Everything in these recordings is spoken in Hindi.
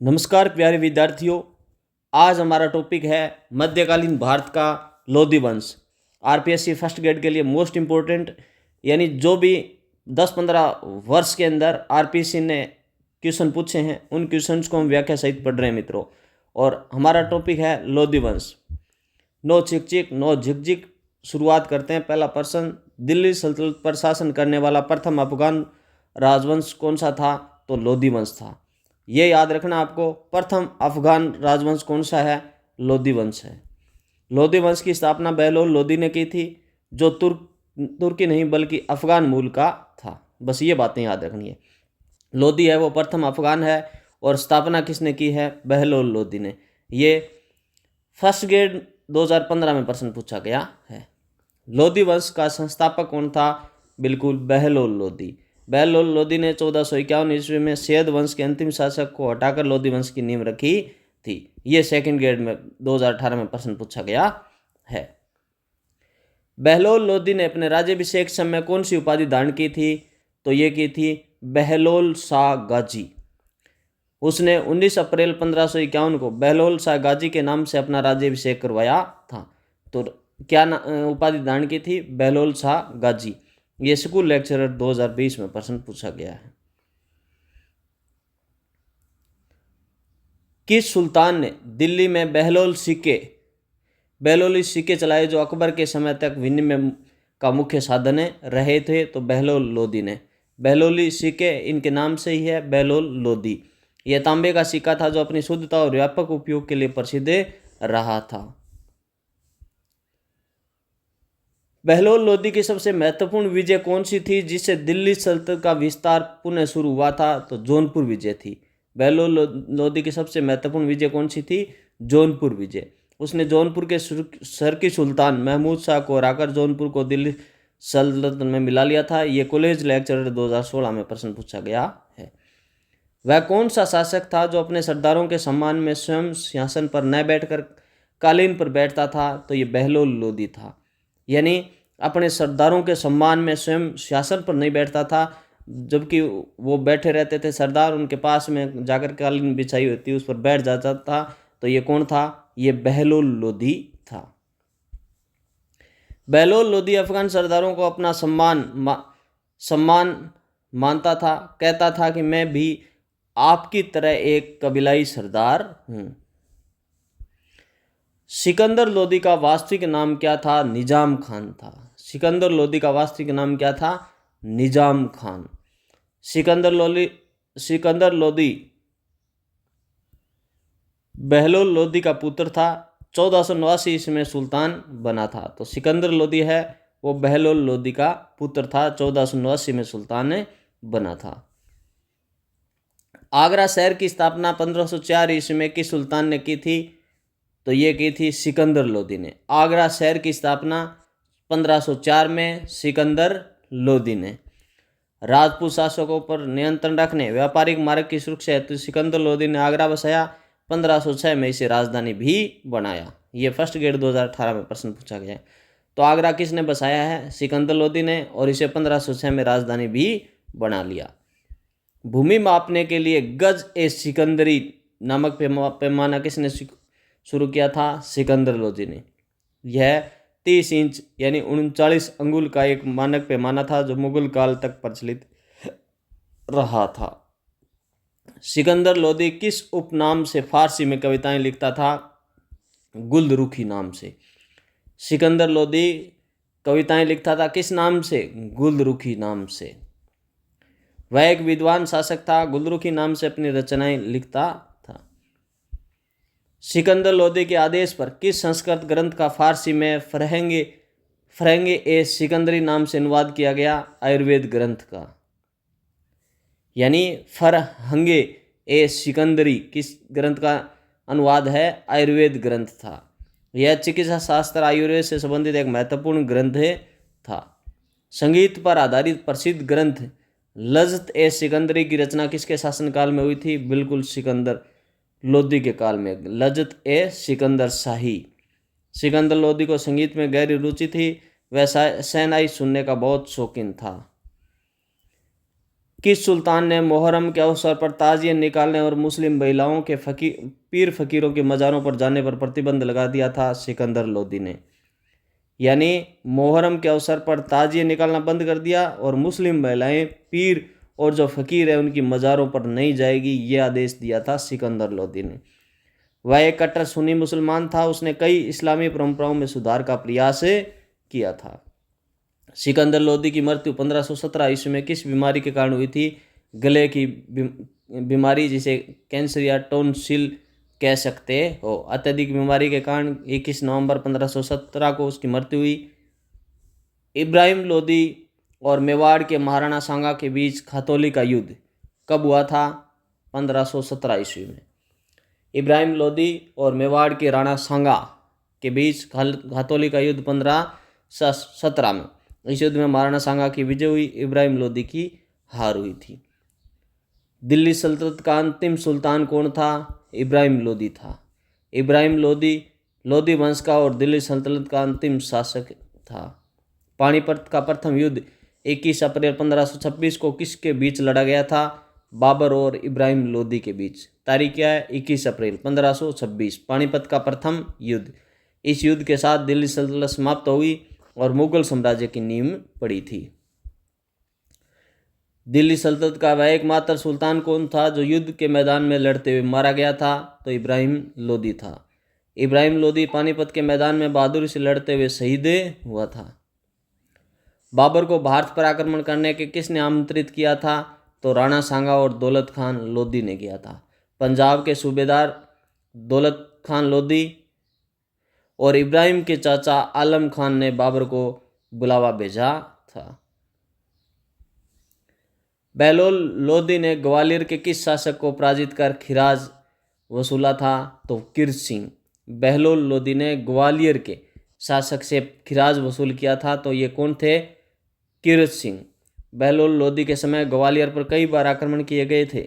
नमस्कार प्यारे विद्यार्थियों। आज हमारा टॉपिक है मध्यकालीन भारत का लोधी वंश। आरपीएससी फर्स्ट ग्रेड के लिए मोस्ट इम्पोर्टेंट, यानी जो भी 10-15 वर्ष के अंदर आरपीएससी ने क्वेश्चन पूछे हैं उन क्वेश्चंस को हम व्याख्या सहित पढ़ रहे हैं मित्रों। और हमारा टॉपिक है लोधी वंश। नो चिक चिक नो झिक झिक। शुरुआत करते हैं। पहला प्रश्न, दिल्ली सल्तनत पर शासन करने वाला प्रथम अफगान राजवंश कौन सा था? तो लोधी वंश था। ये याद रखना आपको, प्रथम अफगान राजवंश कौन सा है? लोधी वंश है। लोधी वंश की स्थापना बहलोल लोधी ने की थी, जो तुर्की नहीं बल्कि अफगान मूल का था। बस ये बातें याद रखनी है। लोधी है वो प्रथम अफगान है और स्थापना किसने की है? बहलोल लोधी ने। ये फर्स्ट ग्रेड 2015 में प्रश्न पूछा गया है। लोधी वंश का संस्थापक कौन था? बिल्कुल बहलोल लोधी। बहलोल लोधी ने 1451 ईस्वी में सैयद वंश के अंतिम शासक को हटाकर लोधी वंश की नींव रखी थी। ये सेकंड ग्रेड में 2018 में प्रश्न पूछा गया है। बहलोल लोधी ने अपने राज्याभिषेक समय कौन सी उपाधि धारण की थी? तो ये की थी बहलोल शाह गाजी। उसने 19 अप्रैल 1551 को बहलोल शाह गाजी के नाम से अपना राज्याभिषेक करवाया था। तो क्या उपाधि धारण की थी? बहलोल शाह गाजी। ये स्कूल लेक्चरर 2020 में प्रश्न पूछा गया है। किस सुल्तान ने दिल्ली में बहलोली सिक्के चलाए जो अकबर के समय तक विनिमय का मुख्य साधन रहे थे? तो बहलोल लोधी ने। बहलोली सिक्के इनके नाम से ही है, बहलोल लोधी। यह तांबे का सिक्का था जो अपनी शुद्धता और व्यापक उपयोग के लिए प्रसिद्ध रहा था। बहलोल लोधी की सबसे महत्वपूर्ण विजय कौन सी थी जिससे दिल्ली सल्तनत का विस्तार पुनः शुरू हुआ था? तो जौनपुर विजय थी। बहलोल लोधी की सबसे महत्वपूर्ण विजय कौन सी थी? जौनपुर विजय। उसने जौनपुर के सरकी सुल्तान महमूद शाह को हराकर जौनपुर को दिल्ली सल्तनत में मिला लिया था। ये कॉलेज लेक्चरर 2016 में प्रश्न पूछा गया है। वह कौन सा शासक था जो अपने सरदारों के सम्मान में स्वयं सिंहासन पर न बैठकर कालीन पर बैठता था? तो ये बहलोल लोधी था। यानी अपने सरदारों के सम्मान में स्वयं सिंहासन पर नहीं बैठता था, जबकि वो बैठे रहते थे सरदार, उनके पास में जाकर कालीन बिछाई होती उस पर बैठ जाता था। तो ये कौन था? ये बहलोल लोधी था। बहलोल लोधी अफगान सरदारों को अपना सम्मान मानता था। कहता था कि मैं भी आपकी तरह एक कबीलाई सरदार हूं। सिकंदर लोधी का वास्तविक नाम क्या था? निजाम खान था। सिकंदर लोधी का वास्तविक नाम क्या था? निजाम खान। सिकंदर लोधी बहलोल लोधी का पुत्र था। 1489 ईस्वी में सुल्तान बना था। तो सिकंदर लोधी है वो बहलोल लोधी का पुत्र था, 1489 में सुल्तान बना था। आगरा शहर की स्थापना 1504 ईस्वी में किस सुल्तान ने की थी? तो ये की थी सिकंदर लोधी ने। आगरा शहर की स्थापना 1504 में सिकंदर लोधी ने। राजपूत शासकों पर नियंत्रण रखने व्यापारिक मार्ग की सुरक्षा हेतु सिकंदर लोधी ने आगरा बसाया। 1506 में इसे राजधानी भी बनाया। ये फर्स्ट ग्रेड 2018 में प्रश्न पूछा गया है। तो आगरा किसने बसाया है? सिकंदर लोधी ने, और इसे 1506 में राजधानी भी बना लिया। भूमि मापने के लिए गज ए सिकंदरी नामक पैमाना किसने शुरू किया था? सिकंदर लोधी ने। यह 30 इंच यानी 39 अंगुल का एक मानक पैमाना था जो मुगल काल तक प्रचलित रहा था। सिकंदर लोधी किस उपनाम से फारसी में कविताएं लिखता था? गुलरुखी नाम से। सिकंदर लोधी कविताएं लिखता था किस नाम से? गुलरुखी नाम से। वह एक विद्वान शासक था, गुलरुखी नाम से अपनी रचनाएं लिखता था। सिकंदर लोधी के आदेश पर किस संस्कृत ग्रंथ का फारसी में फरहंगे ए सिकंदरी नाम से अनुवाद किया गया? आयुर्वेद ग्रंथ का। यानी फरहंगे ए सिकंदरी किस ग्रंथ का अनुवाद है? आयुर्वेद ग्रंथ था। यह चिकित्सा शास्त्र आयुर्वेद से संबंधित एक महत्वपूर्ण ग्रंथ था। संगीत पर आधारित प्रसिद्ध ग्रंथ लज़्त ए सिकंदरी की रचना किसके शासनकाल में हुई थी? बिल्कुल सिकंदर लोधी के काल में। लज़्त ए सिकंदर शाही। सिकंदर लोधी को संगीत में गहरी रुचि थी। वह शहनाई सुनने का बहुत शौकीन था। किस सुल्तान ने मुहर्रम के अवसर पर ताजिए निकालने और मुस्लिम महिलाओं के पीर फकीरों के मज़ारों पर जाने पर प्रतिबंध लगा दिया था? सिकंदर लोदी ने। यानी मुहर्रम के अवसर पर ताजिए निकालना बंद कर दिया और मुस्लिम महिलाएं, पीर और जो फ़कीर है उनकी मज़ारों पर नहीं जाएगी, ये आदेश दिया था सिकंदर लोदी ने। वह एक कट्टर सुन्नी मुसलमान था। उसने कई इस्लामी परंपराओं में सुधार का प्रयास किया था। सिकंदर लोदी की मृत्यु 1517 ईस्वी में किस बीमारी के कारण हुई थी? गले की बीमारी, जिसे कैंसर या टोन्सिल कह सकते हो। अत्यधिक बीमारी के कारण 21 नवंबर 1517 को उसकी मृत्यु हुई। इब्राहिम लोदी और मेवाड़ के महाराणा सांगा के बीच खतौली का युद्ध कब हुआ था? 1517 ईस्वी में। इब्राहिम लोदी और मेवाड़ के राणा सांगा के बीच खतौली का युद्ध 1517 में। इस युद्ध में महाराणा सांगा की विजय हुई, इब्राहिम लोदी की हार हुई थी। दिल्ली सल्तनत का अंतिम सुल्तान कौन था? इब्राहिम लोदी था। इब्राहिम लोदी लोदी वंश का और दिल्ली सल्तनत का अंतिम शासक था। पानीपत का प्रथम युद्ध 21 अप्रैल 1526 को किसके बीच लड़ा गया था? बाबर और इब्राहिम लोदी के बीच। तारीख क्या है? 21 अप्रैल 1526, पानीपत का प्रथम युद्ध। इस युद्ध के साथ दिल्ली सल्तनत समाप्त हुई और मुगल साम्राज्य की नींव पड़ी थी। दिल्ली सल्तनत का वह एकमात्र सुल्तान कौन था जो युद्ध के मैदान में लड़ते हुए मारा गया था? तो इब्राहिम लोदी था। इब्राहिम लोदी पानीपत के मैदान में बहादुरी से लड़ते हुए शहीद हुआ था। बाबर को भारत पर आक्रमण करने के किसने आमंत्रित किया था? तो राणा सांगा और दौलत खान लोदी ने किया था। पंजाब के सूबेदार दौलत खान लोदी और इब्राहिम के चाचा आलम खान ने बाबर को बुलावा भेजा था। बहलोल लोदी ने ग्वालियर के किस शासक को पराजित कर खिराज वसूला था? तो कीरत सिंह। बहलोल लोदी ने ग्वालियर के शासक से खिराज वसूल किया था। तो ये कौन थे? कीरत सिंह। बहलोल लोदी के समय ग्वालियर पर कई बार आक्रमण किए गए थे।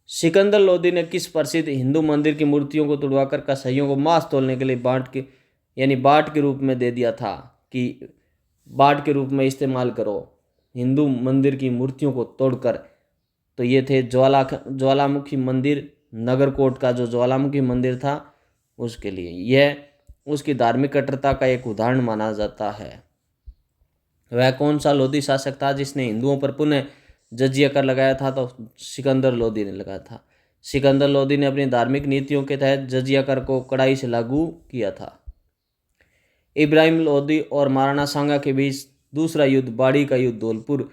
सिकंदर लोदी ने किस प्रसिद्ध हिंदू मंदिर की मूर्तियों को तुड़वाकर कसाईयों को मांस तोलने के लिए बाट के रूप में दे दिया था कि बाट के रूप में इस्तेमाल करो हिंदू मंदिर की मूर्तियों को तोड़कर? तो ये थे ज्वालामुखी मंदिर, नगरकोट का जो ज्वालामुखी मंदिर था उसके लिए। यह उसकी धार्मिक कट्टरता का एक उदाहरण माना जाता है। वह कौन सा लोदी शासक था जिसने हिंदुओं पर पुनः जजिया कर लगाया था? तो सिकंदर लोदी ने लगाया था। सिकंदर लोदी ने अपनी धार्मिक नीतियों के तहत जजिया कर को कड़ाई से लागू किया था। इब्राहिम लोदी और महाराणा सांगा के बीच दूसरा युद्ध, बाड़ी का युद्ध धौलपुर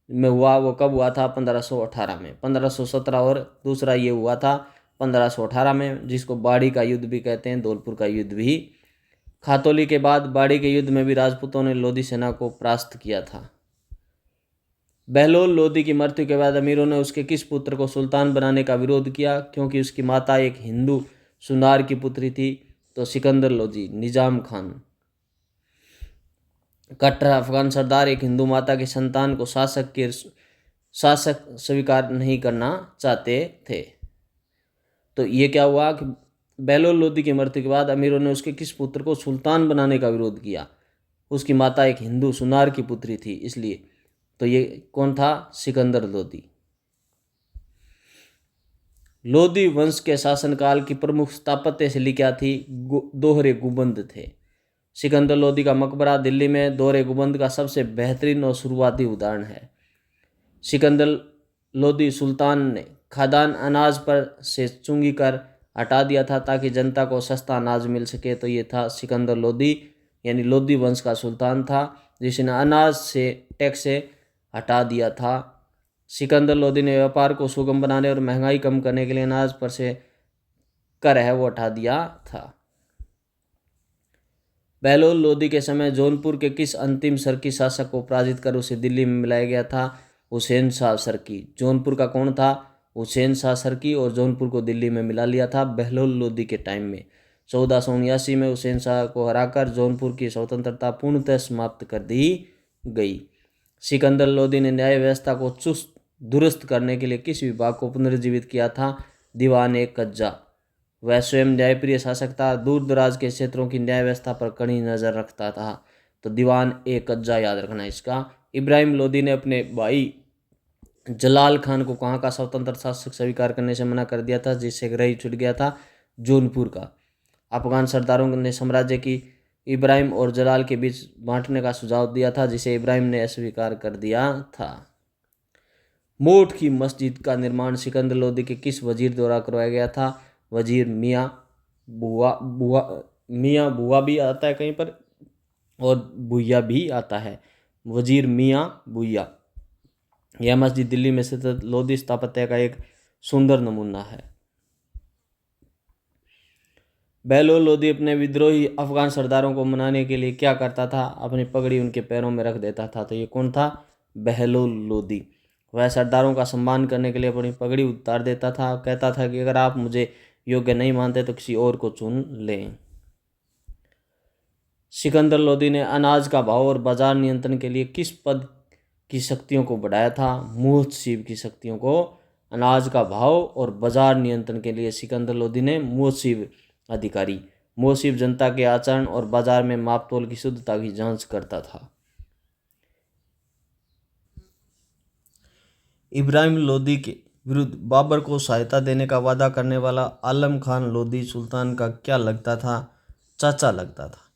में हुआ। वो कब हुआ था? 1518 में। 1517 और दूसरा ये हुआ था 1518 में, जिसको बाड़ी का युद्ध भी कहते हैं, धौलपुर का युद्ध भी। खातौली के बाद बाड़ी के युद्ध में भी राजपूतों ने लोदी सेना को परास्त किया था। बहलोल लोदी की मृत्यु के बाद अमीरों ने उसके किस पुत्र को सुल्तान बनाने का विरोध किया? क्योंकि उसकी माता एक हिंदू सुनार की पुत्री थी। तो सिकंदर लोदी। निजाम खान। कट्टर अफगान सरदार एक हिंदू माता की संतान को शासक स्वीकार नहीं करना चाहते थे। तो ये क्या हुआ कि बहलोल लोदी की मृत्यु के बाद अमीरों ने उसके किस पुत्र को सुल्तान बनाने का विरोध किया? उसकी माता एक हिंदू सुनार की पुत्री थी, इसलिए। तो ये कौन था? सिकंदर लोदी। लोदी वंश के शासनकाल की प्रमुख स्थापत्य शैली क्या थी? दोहरे गुंबद थे। सिकंदर लोदी का मकबरा दिल्ली में दोहरे गुंबद का सबसे बेहतरीन और शुरुआती उदाहरण है। सिकंदर लोदी सुल्तान ने खाद्यान्न अनाज पर से चुंगी कर हटा दिया था ताकि जनता को सस्ता अनाज मिल सके। तो ये था सिकंदर लोदी, यानी लोदी वंश का सुल्तान था जिसने अनाज से टैक्स हटा दिया था। सिकंदर लोदी ने व्यापार को सुगम बनाने और महंगाई कम करने के लिए अनाज पर से कर है वो हटा दिया था। बहलोल लोदी के समय जौनपुर के किस अंतिम सरकी शासक को पराजित कर उसे दिल्ली में मिलाया गया था? हुसैन शाह सरकी। जौनपुर का कौन था? हुसैन शाह सरकी, और जौनपुर को दिल्ली में मिला लिया था बहलोल लोदी के टाइम में। 1479 में हुसैन शाह को हराकर जौनपुर की स्वतंत्रता पूर्णतः समाप्त कर दी गई। सिकंदर लोदी ने न्याय व्यवस्था को चुस्त दुरुस्त करने के लिए किस विभाग को पुनर्जीवित किया था? दीवान-ए-कज्जा। वह स्वयं न्यायप्रिय शासक था, दूर दराज के क्षेत्रों की न्याय व्यवस्था पर कड़ी नज़र रखता था। तो दीवान-ए-कज्जा याद रखना इसका इब्राहिम लोदी ने अपने भाई जलाल खान को वहाँ का स्वतंत्र शासक स्वीकार करने से मना कर दिया था, जिससे ग्रही छूट गया था जौनपुर का। अफगान सरदारों ने साम्राज्य की इब्राहिम और जलाल के बीच बांटने का सुझाव दिया था, जिसे इब्राहिम ने अस्वीकार कर दिया था। मोठ की मस्जिद का निर्माण सिकंदर लोदी के किस वजीर द्वारा करवाया गया था? वजीर मियाँ बुआ भी आता है कहीं पर, और भुइया भी आता है। वजीर मियाँ भुइया। यह मस्जिद दिल्ली में स्थित लोदी स्थापत्य का एक सुंदर नमूना है। बहलोल लोदी अपने विद्रोही अफगान सरदारों को मनाने के लिए क्या करता था? अपनी पगड़ी उनके पैरों में रख देता था। तो ये कौन था? बहलोल लोदी। वह सरदारों का सम्मान करने के लिए अपनी पगड़ी उतार देता था। कहता था कि अगर आप मुझे योग्य नहीं मानते तो किसी और को चुन लें। सिकंदर लोदी ने अनाज का भाव और बाजार नियंत्रण के लिए किस पद की शक्तियों को बढ़ाया था? मुहतसिब की शक्तियों को। अनाज का भाव और बाजार नियंत्रण के लिए सिकंदर लोदी ने मुहतसिब अधिकारी। मुहतसिब जनता के आचरण और बाजार में मापतोल की शुद्धता की जांच करता था। इब्राहिम लोदी के विरुद्ध बाबर को सहायता देने का वादा करने वाला आलम खान लोदी सुल्तान का क्या लगता था? चाचा लगता था।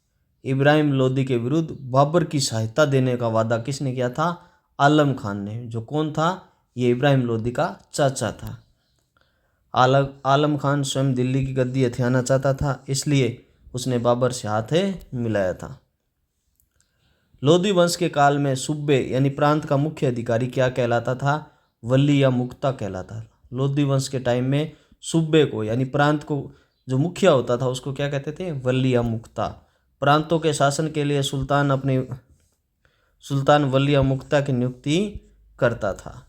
इब्राहिम लोदी के विरुद्ध बाबर की सहायता देने का वादा किसने किया था? आलम खान ने। जो कौन था? ये इब्राहिम लोदी का चाचा था। आलम खान स्वयं दिल्ली की गद्दी हथियाना चाहता था, इसलिए उसने बाबर से हाथ मिलाया था। लोदी वंश के काल में सूबे यानी प्रांत का मुख्य अधिकारी क्या कहलाता था? वली या मुख्ता कहलाता था। लोदी वंश के टाइम में सूबे को यानी प्रांत को जो मुखिया होता था उसको क्या कहते थे? वली या मुख्ता। प्रांतों के शासन के लिए सुल्तान वली या मुख्ता की नियुक्ति करता था।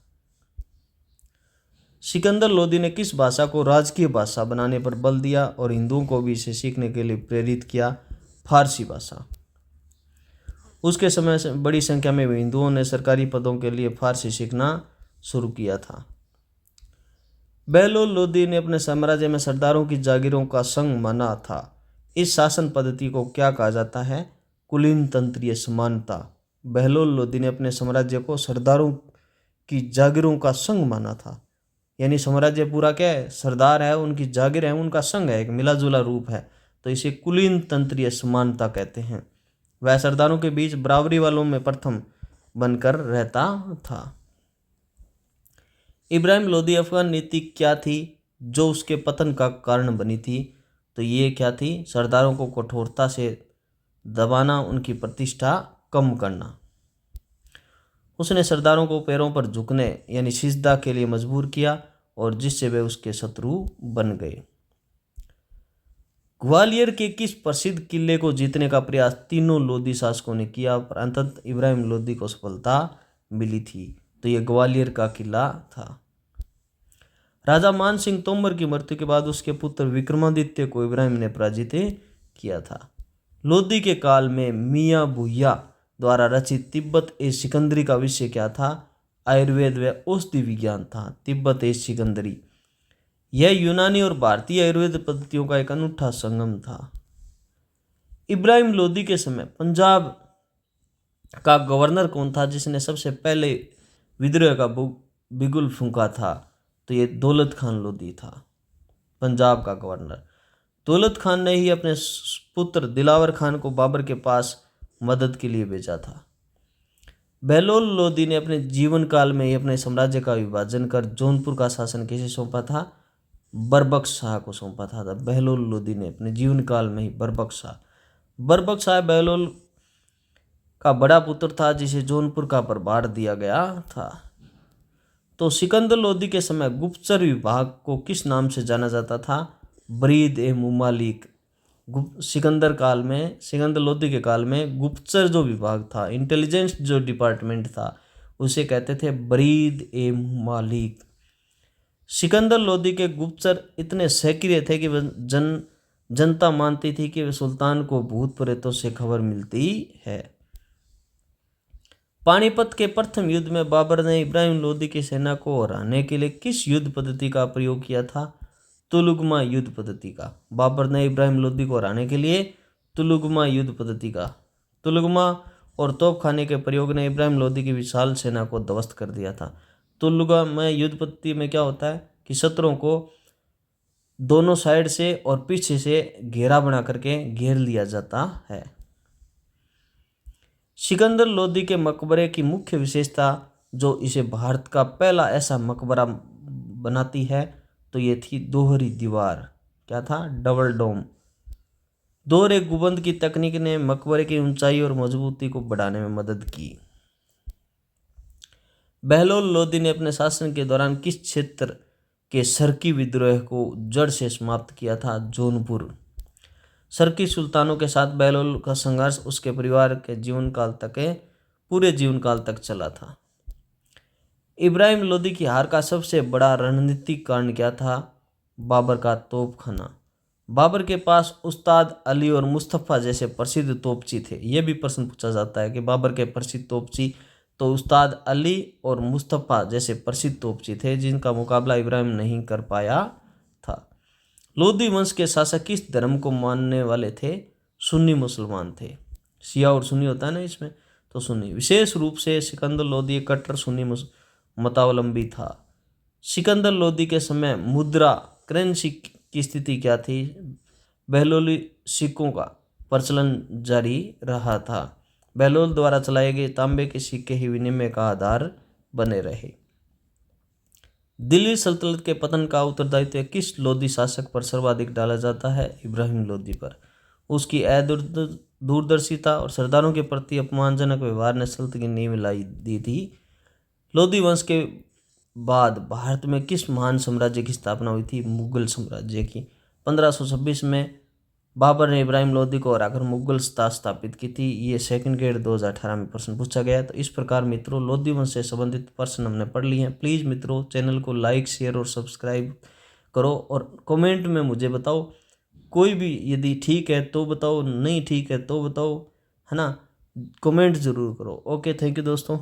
सिकंदर लोदी ने किस भाषा को राजकीय भाषा बनाने पर बल दिया और हिंदुओं को भी इसे सीखने के लिए प्रेरित किया? फारसी भाषा। उसके समय से बड़ी संख्या में हिंदुओं ने सरकारी पदों के लिए फारसी सीखना शुरू किया था। बहलोल लोदी ने अपने साम्राज्य में सरदारों की जागीरों का संघ माना था। इस शासन पद्धति को क्या कहा जाता है? कुलीन तंत्रीय समानता। बहलोल लोदी ने अपने साम्राज्य को सरदारों की जागीरों का संघ माना था। यानी साम्राज्य पूरा क्या है? सरदार है, उनकी जागीर है, उनका संघ है, एक मिला जुला रूप है, तो इसे कुलीन तंत्रीय समानता कहते हैं। वह सरदारों के बीच बराबरी वालों में प्रथम बनकर रहता था। इब्राहिम लोदी अफगान नीति क्या थी जो उसके पतन का कारण बनी थी? तो ये क्या थी? सरदारों को कठोरता से दबाना, उनकी प्रतिष्ठा कम करना। उसने सरदारों को पैरों पर झुकने यानी सिजदा के लिए मजबूर किया और जिससे वे उसके शत्रु बन गए। ग्वालियर के किस प्रसिद्ध किले को जीतने का प्रयास तीनों लोदी शासकों ने किया पर अंततः इब्राहिम लोदी को सफलता मिली थी? तो ये ग्वालियर का किला था। राजा मान सिंह तोमर की मृत्यु के बाद उसके पुत्र विक्रमादित्य को इब्राहिम ने पराजित किया था। लोदी के काल में मियाँ भुइया द्वारा रचित तिब्बत ए सिकंदरी का विषय क्या था? आयुर्वेद व औषधि विज्ञान था। तिब्बत ए सिकंदरी यह यूनानी और भारतीय आयुर्वेद पद्धतियों का एक अनूठा संगम था। इब्राहिम लोदी के समय पंजाब का गवर्नर कौन था जिसने सबसे पहले विद्रोह का बिगुल फूंका था? तो ये दौलत खान लोदी था, पंजाब का गवर्नर। दौलत खान ने ही अपने पुत्र दिलावर खान को बाबर के पास मदद के लिए भेजा था। बहलोल लोदी ने अपने जीवन काल में ही अपने साम्राज्य का विभाजन कर जौनपुर का शासन किसे सौंपा था? बरबख्श शाह को सौंपा था। बहलोल लोदी ने अपने जीवन काल में ही बरबख्श शाह बहलोल का बड़ा पुत्र था जिसे जौनपुर का प्रभार दिया गया था। तो सिकंदर लोदी के समय गुप्तचर विभाग को किस नाम से जाना जाता था? बरीद ए मुमालिक। सिकंदर लोदी के काल में गुप्तचर जो विभाग था, इंटेलिजेंस जो डिपार्टमेंट था, उसे कहते थे बरीद ए मुमालिक। सिकंदर लोदी के गुप्तचर इतने सक्रिय थे कि जनता मानती थी कि सुल्तान को भूत प्रेतों से खबर मिलती है। पानीपत के प्रथम युद्ध में बाबर ने इब्राहिम लोदी की सेना को हराने के लिए किस युद्ध पद्धति का प्रयोग किया था? तुलुगमा युद्ध पद्धति का। बाबर ने इब्राहिम लोदी को हराने के लिए तुलुगमा युद्ध पद्धति का। तुलुगमा और तोपखाने के प्रयोग ने इब्राहिम लोदी की विशाल सेना को ध्वस्त कर दिया था। तुलुगा में युद्धपत्ति में क्या होता है कि शत्रुओं को दोनों साइड से और पीछे से घेरा बना करके घेर लिया जाता है। सिकंदर लोदी के मकबरे की मुख्य विशेषता जो इसे भारत का पहला ऐसा मकबरा बनाती है तो ये थी दोहरी दीवार। क्या था? डबल डोम। दोहरे गुंबद की तकनीक ने मकबरे की ऊंचाई और मजबूती को बढ़ाने में मदद की। बहलोल लोदी ने अपने शासन के दौरान किस क्षेत्र के सरकी विद्रोह को जड़ से समाप्त किया था? जौनपुर। सरकी सुल्तानों के साथ बहलोल का संघर्ष उसके परिवार के पूरे जीवन काल तक चला था। इब्राहिम लोदी की हार का सबसे बड़ा रणनीतिक कारण क्या था? बाबर का तोपखाना। बाबर के पास उस्ताद अली और मुस्तफ़ा जैसे प्रसिद्ध तोपची थे। यह भी प्रश्न पूछा जाता है कि बाबर के प्रसिद्ध तोपची, तो उस्ताद अली और मुस्तफ़ा जैसे प्रसिद्ध तोपची थे जिनका मुकाबला इब्राहिम नहीं कर पाया था। लोदी वंश के शासक किस धर्म को मानने वाले थे? सुन्नी मुसलमान थे। शिया और सुन्नी होता है ना इसमें, तो सुन्नी। विशेष रूप से सिकंदर लोदी एक कट्टर सुन्नी मतावलंबी था। सिकंदर लोदी के समय मुद्रा करेंसी की स्थिति क्या थी? बहलोली सिक्कों का प्रचलन जारी रहा था। बहलोल द्वारा चलाए गए तांबे के सिक्के ही विनिमय का आधार बने रहे। दिल्ली सल्तनत के पतन का उत्तरदायित्व किस लोदी शासक पर सर्वाधिक डाला जाता है? इब्राहिम लोदी पर। उसकी दूरदर्शिता और सरदारों के प्रति अपमानजनक व्यवहार ने सल्तनत की नींव दी थी। लोदी वंश के बाद भारत में किस महान साम्राज्य की स्थापना हुई थी? मुगल साम्राज्य की। 1526 में बाबर ने इब्राहिम लोदी को हराकर मुगल सत्ता स्थापित की थी। ये सेकंड ग्रेड 2018 में प्रश्न पूछा गया है। तो इस प्रकार मित्रों लोदी वंश से संबंधित प्रश्न हमने पढ़ लिए हैं। प्लीज़ मित्रों चैनल को लाइक, शेयर और सब्सक्राइब करो और कमेंट में मुझे बताओ, कोई भी यदि ठीक है तो बताओ, नहीं ठीक है तो बताओ, है ना। कमेंट ज़रूर करो। ओके, थैंक यू दोस्तों।